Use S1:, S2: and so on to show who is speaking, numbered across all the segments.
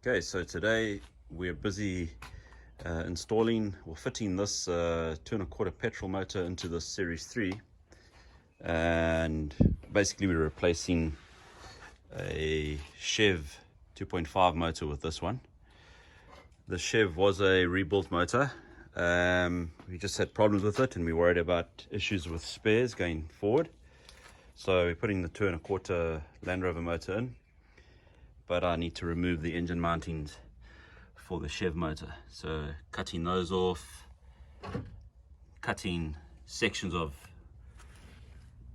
S1: Okay, so today we're busy installing or fitting this 2.25 petrol motor into the Series 3, and basically we're replacing a Chev 2.5 motor with this one. The Chev was a rebuilt motor. We just had problems with it and we worried about issues with spares going forward, so we're putting the 2.25 Land Rover motor in, but I need to remove the engine mountings for the Chev motor. So cutting those off, cutting sections of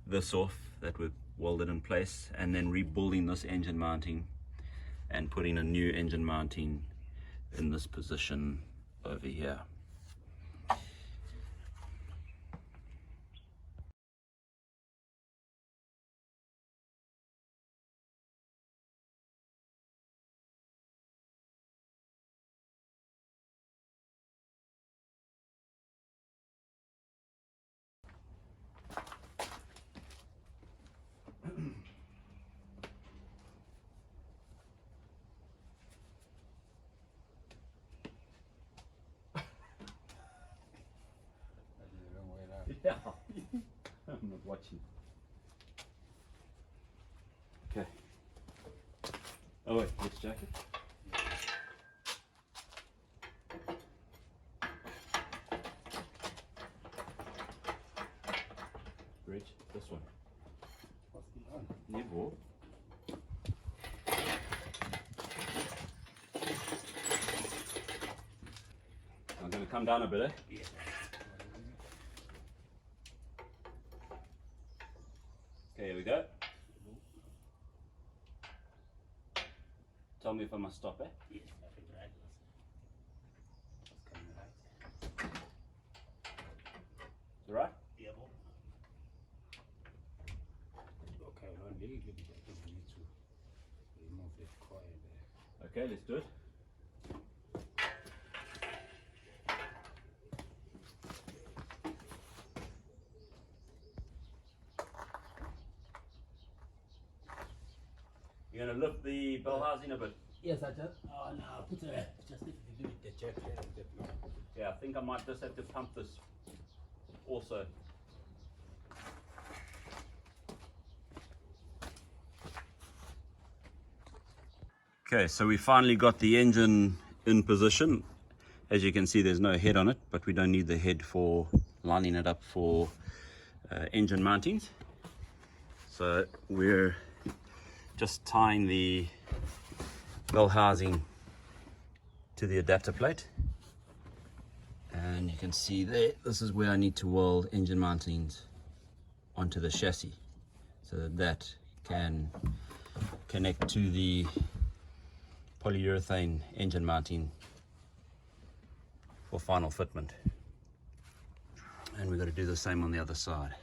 S1: this off that were welded in place, and then rebuilding this engine mounting and putting a new engine mounting in this position over here. Yeah, I'm not watching. Okay. Oh wait, this jacket. Bridge, this one.
S2: What's the on?
S1: Never. I'm going to come down a bit, eh?
S2: Yeah.
S1: Okay, here we go. Tell me if I must stop, eh?
S2: Yes, I think right. What's coming right?
S1: Is it right?
S2: Yeah, boy. Okay, hold on. I think we need to remove the coil there.
S1: Okay, let's do it. You're going to lift the bell housing a bit.
S2: Yes, I just. Oh no, put it. Just if you do it, the jack there a bit more.
S1: Yeah, I think I might just have to pump this also. Okay, so we finally got the engine in position. As you can see, there's no head on it, but we don't need the head for lining it up for engine mountings. So we're just tying the bell housing to the adapter plate, and you can see there, this is where I need to weld engine mountings onto the chassis so that that can connect to the polyurethane engine mounting for final fitment. And we've got to do the same on the other side.